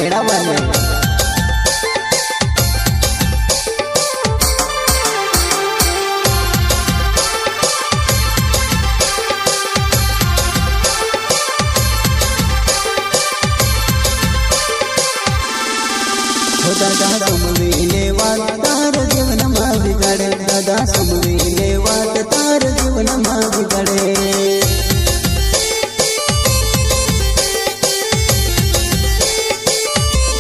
खेड़ावाने दादा समवीने वात तार जीवन मा बिगाड़े दादा समवीने वात तार जीवन मा बिगाड़े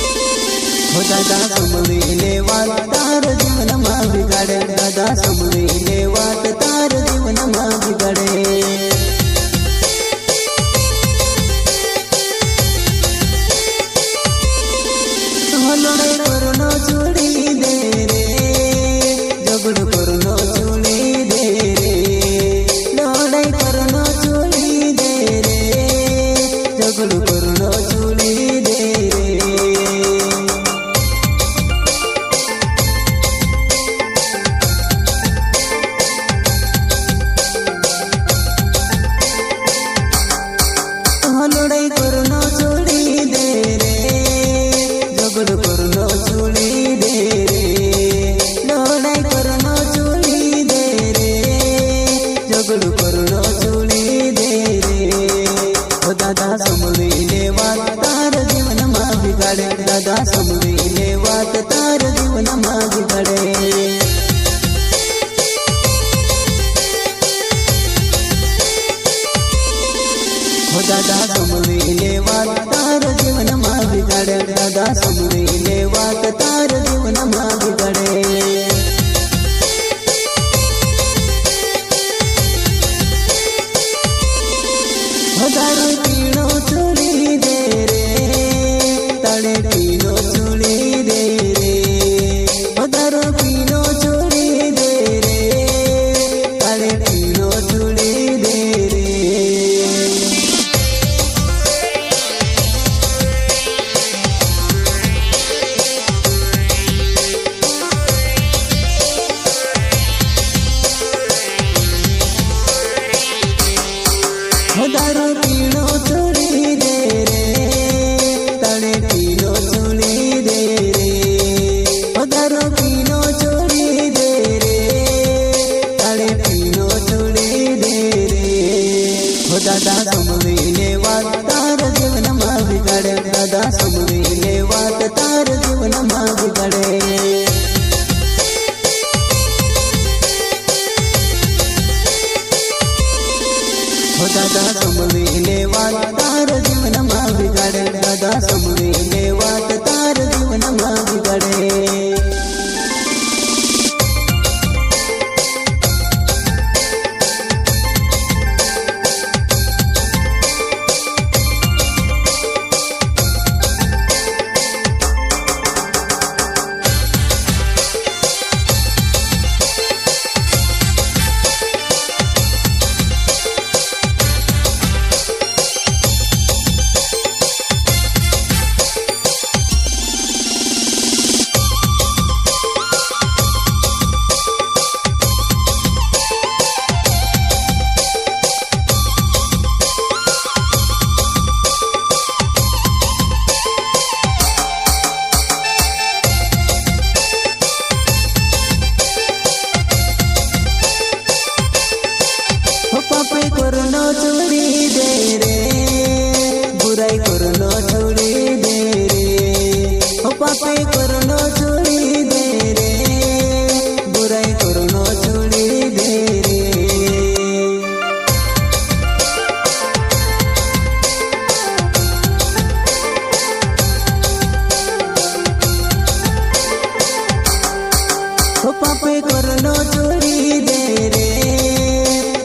दादा समवीने वात तार जीवन मा बिगाड़े दादा समवीने वात तार जीवन मा बिगाड़े लड़ाई करनो छोड़ी दे रे झगड़ करनो छोड़ी दे रे लड़ाई करनो छोड़ी दे रे झगड़ करनो छोड़ी दे रे लड़ाई करनो छोड़ी दे रे झगड़ करनो छोड़ी दे रे लड़ाई करनो छोड़ी दे रे झगड़ करनो छोड़ी दे रे ओ दादा समवीने वात तार जीवन मा बिगाड़े दादा समवीने वात तार जीवन मा बिगाड़े दादा समवीने वात तार जीवन मा बिगाड़े दादा समवीने वात तार जीवन मा बिगाड़े दारू पीनो छोड़ी दे रे ताड़े पीनो छोड़ी दे रे दारू पीनो छोड़ी दे रे ताड़े पीनो छोड़ी दे रे दारू पीनो छोड़ी दे रे ताड़े पीनो छोड़ी दे रे दारू पीनो छोड़ी दे रे ताड़े पीनो छोड़ी दे रे दादा समवीने वात तार जीवन मा बिगाड़े दादा समवीने वात तार जीवन मा बिगाड़े दादा समवीने वात तार जीवन मा बिगाड़े दादा समवीने वात तार जीवन मा बिगाड़े पापे करनो छोड़ी दे रे बुराई करनो छोड़ी दे रे पापे करनो छोड़ी दे रे बुराई करनो छोड़ी दे रे पापे करनो छोड़ी दे रे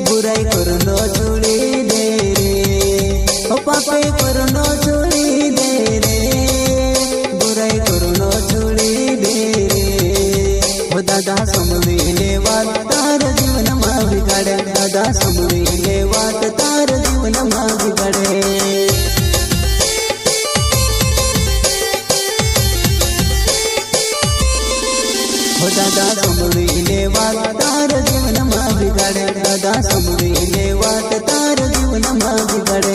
बुराई करनो छोड़ी दे रे पापे करनो छोड़ी दे रे बुराई करनो छोड़ी दे रे दादा समवीने वात तार जीवन मा बिगाड़े दादा समवीने वात तार जीवन मा बिगाड़े दादा समवीने वात तार जीवन मा बिगाड़े दादा समवीने वात तार जीवन मा बिगाड़े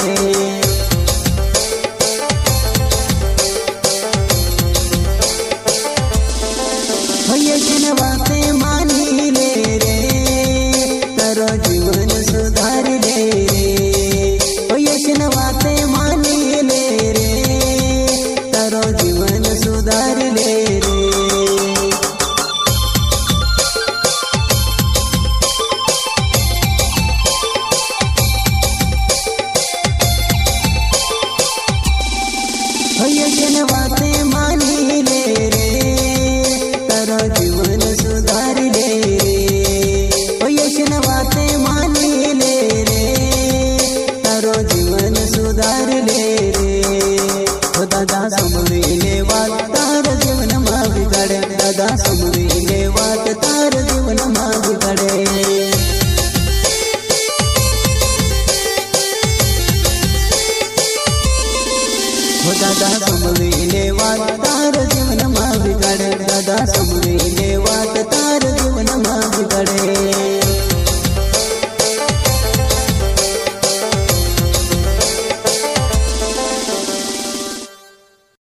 समरी ने वाट तार जीवन मान